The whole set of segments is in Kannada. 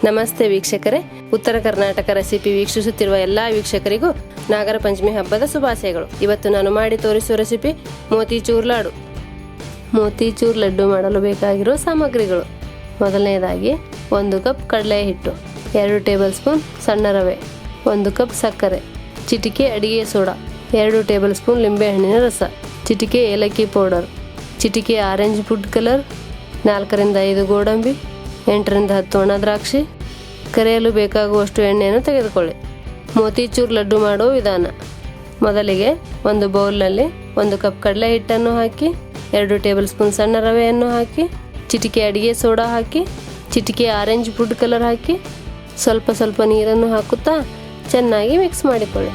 ನಮಸ್ತೆ ವೀಕ್ಷಕರೇ, ಉತ್ತರ ಕರ್ನಾಟಕ ರೆಸಿಪಿ ವೀಕ್ಷಿಸುತ್ತಿರುವ ಎಲ್ಲ ವೀಕ್ಷಕರಿಗೂ ನಾಗರ ಪಂಚಮಿ ಹಬ್ಬದ ಶುಭಾಶಯಗಳು. ಇವತ್ತು ನಾನು ಮಾಡಿ ತೋರಿಸುವ ರೆಸಿಪಿ ಮೋತಿಚೂರ್ ಲಾಡು. ಮೋತಿಚೂರ್ ಲಡ್ಡು ಮಾಡಲು ಬೇಕಾಗಿರುವ ಸಾಮಗ್ರಿಗಳು: ಮೊದಲನೇದಾಗಿ 1 ಕಪ್ ಕಡಲೆ ಹಿಟ್ಟು, 2 ಟೇಬಲ್ ಸ್ಪೂನ್ ಸಣ್ಣ ರವೆ, 1 ಕಪ್ ಸಕ್ಕರೆ, ಚಿಟಿಕೆ ಅಡಿಗೆ ಸೋಡಾ, 2 ಟೇಬಲ್ ಸ್ಪೂನ್ ಲಿಂಬೆಹಣ್ಣಿನ ರಸ, ಚಿಟಿಕೆ ಏಲಕ್ಕಿ ಪೌಡರ್, ಚಿಟಿಕೆ ಆರೆಂಜ್ ಫುಡ್ ಕಲರ್, 4 ರಿಂದ 5 ಗೋಡಂಬಿ, 8 ರಿಂದ 10 ಒಣ ದ್ರಾಕ್ಷಿ. ಕರಿಯಲು ಬೇಕಾಗುವಷ್ಟು ಎಣ್ಣೆಯನ್ನು ತೆಗೆದುಕೊಳ್ಳಿ. ಮೋತಿಚೂರ್ ಲಡ್ಡು ಮಾಡುವ ವಿಧಾನ: ಮೊದಲಿಗೆ ಒಂದು ಬೌಲ್ನಲ್ಲಿ 1 ಕಪ್ ಕಡಲೆ ಹಿಟ್ಟನ್ನು ಹಾಕಿ, 2 ಟೇಬಲ್ ಸ್ಪೂನ್ ಸಣ್ಣ ರವೆಯನ್ನು ಹಾಕಿ, ಚಿಟಿಕೆ ಅಡಿಗೆ ಸೋಡಾ ಹಾಕಿ, ಚಿಟಿಕೆ ಆರೆಂಜ್ ಫುಡ್ ಕಲರ್ ಹಾಕಿ, ಸ್ವಲ್ಪ ಸ್ವಲ್ಪ ನೀರನ್ನು ಹಾಕುತ್ತಾ ಚೆನ್ನಾಗಿ ಮಿಕ್ಸ್ ಮಾಡಿಕೊಳ್ಳಿ.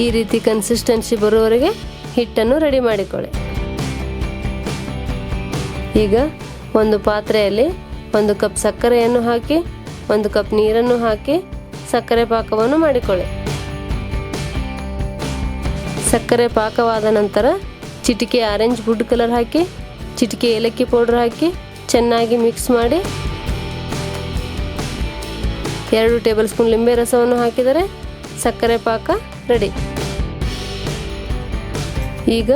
ಈ ರೀತಿ ಕನ್ಸಿಸ್ಟೆನ್ಸಿ ಬರುವವರೆಗೆ ಹಿಟ್ಟನ್ನು ರೆಡಿ ಮಾಡಿಕೊಳ್ಳಿ. ಈಗ ಒಂದು ಪಾತ್ರೆಯಲ್ಲಿ 1 ಕಪ್ ಸಕ್ಕರೆಯನ್ನು ಹಾಕಿ, 1 ಕಪ್ ನೀರನ್ನು ಹಾಕಿ ಸಕ್ಕರೆ ಪಾಕವನ್ನು ಮಾಡಿಕೊಳ್ಳಿ. ಸಕ್ಕರೆ ಪಾಕವಾದ ನಂತರ ಚಿಟಿಕೆ ಆರೆಂಜ್ ಫುಡ್ ಕಲರ್ ಹಾಕಿ, ಚಿಟಿಕೆ ಏಲಕ್ಕಿ ಪೌಡರ್ ಹಾಕಿ ಚೆನ್ನಾಗಿ ಮಿಕ್ಸ್ ಮಾಡಿ 2 ಟೇಬಲ್ ಸ್ಪೂನ್ ಲಿಂಬೆ ರಸವನ್ನು ಹಾಕಿದರೆ ಸಕ್ಕರೆ ಪಾಕ ರೆಡಿ. ಈಗ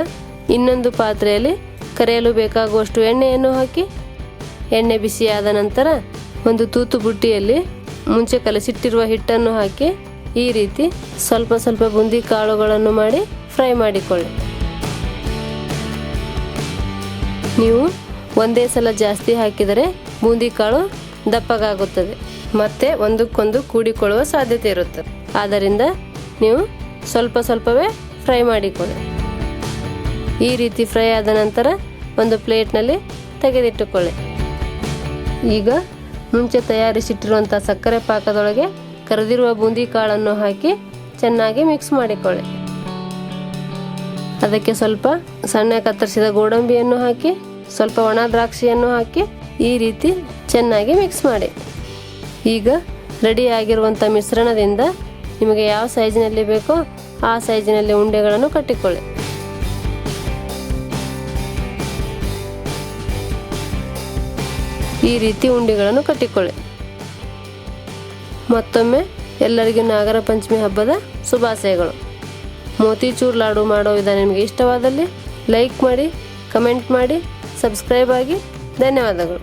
ಇನ್ನೊಂದು ಪಾತ್ರೆಯಲ್ಲಿ ಕರಿಯಲು ಬೇಕಾಗುವಷ್ಟು ಎಣ್ಣೆಯನ್ನು ಹಾಕಿ, ಎಣ್ಣೆ ಬಿಸಿಯಾದ ನಂತರ ಒಂದು ತೂತು ಬುಟ್ಟಿಯಲ್ಲಿ ಮುಂಚೆ ಕಲಸಿಟ್ಟಿರುವ ಹಿಟ್ಟನ್ನು ಹಾಕಿ ಈ ರೀತಿ ಸ್ವಲ್ಪ ಸ್ವಲ್ಪ ಬೂಂದಿ ಕಾಳುಗಳನ್ನು ಮಾಡಿ ಫ್ರೈ ಮಾಡಿಕೊಳ್ಳಿ. ನೀವು ಒಂದೇ ಸಲ ಜಾಸ್ತಿ ಹಾಕಿದರೆ ಬೂಂದಿ ಕಾಳು ದಪ್ಪಗಾಗುತ್ತದೆ ಮತ್ತು ಒಂದಕ್ಕೊಂದು ಕೂಡಿಕೊಳ್ಳುವ ಸಾಧ್ಯತೆ ಇರುತ್ತದೆ. ಆದ್ದರಿಂದ ನೀವು ಸ್ವಲ್ಪ ಸ್ವಲ್ಪವೇ ಫ್ರೈ ಮಾಡಿಕೊಳ್ಳಿ. ಈ ರೀತಿ ಫ್ರೈ ಆದ ನಂತರ ಒಂದು ಪ್ಲೇಟ್ನಲ್ಲಿ ತೆಗೆದಿಟ್ಟುಕೊಳ್ಳಿ. ಈಗ ಮುಂಚೆ ತಯಾರಿಸಿಟ್ಟಿರುವಂಥ ಸಕ್ಕರೆ ಪಾಕದೊಳಗೆ ಕರೆದಿರುವ ಬೂಂದಿ ಕಾಳನ್ನು ಹಾಕಿ ಚೆನ್ನಾಗಿ ಮಿಕ್ಸ್ ಮಾಡಿಕೊಳ್ಳಿ. ಅದಕ್ಕೆ ಸ್ವಲ್ಪ ಸಣ್ಣ ಕತ್ತರಿಸಿದ ಗೋಡಂಬಿಯನ್ನು ಹಾಕಿ, ಸ್ವಲ್ಪ ಒಣ ದ್ರಾಕ್ಷಿಯನ್ನು ಹಾಕಿ ಈ ರೀತಿ ಚೆನ್ನಾಗಿ ಮಿಕ್ಸ್ ಮಾಡಿ. ಈಗ ರೆಡಿಯಾಗಿರುವಂಥ ಮಿಶ್ರಣದಿಂದ ನಿಮಗೆ ಯಾವ ಸೈಜಿನಲ್ಲಿ ಬೇಕೋ ಆ ಸೈಜಿನಲ್ಲಿ ಉಂಡೆಗಳನ್ನು ಕಟ್ಟಿಕೊಳ್ಳಿ. ಈ ರೀತಿ ಉಂಡೆಗಳನ್ನು ಕಟ್ಟಿಕೊಳ್ಳಿ. ಮತ್ತೊಮ್ಮೆ ಎಲ್ಲರಿಗೂ ನಾಗರ ಪಂಚಮಿ ಹಬ್ಬದ ಶುಭಾಶಯಗಳು. ಮೋತಿಚೂರ್ ಲಾಡು ಮಾಡೋ ವಿಧಾನ ನಿಮಗೆ ಇಷ್ಟವಾದಲ್ಲಿ ಲೈಕ್ ಮಾಡಿ, ಕಮೆಂಟ್ ಮಾಡಿ, ಸಬ್ಸ್ಕ್ರೈಬ್ ಆಗಿ. ಧನ್ಯವಾದಗಳು.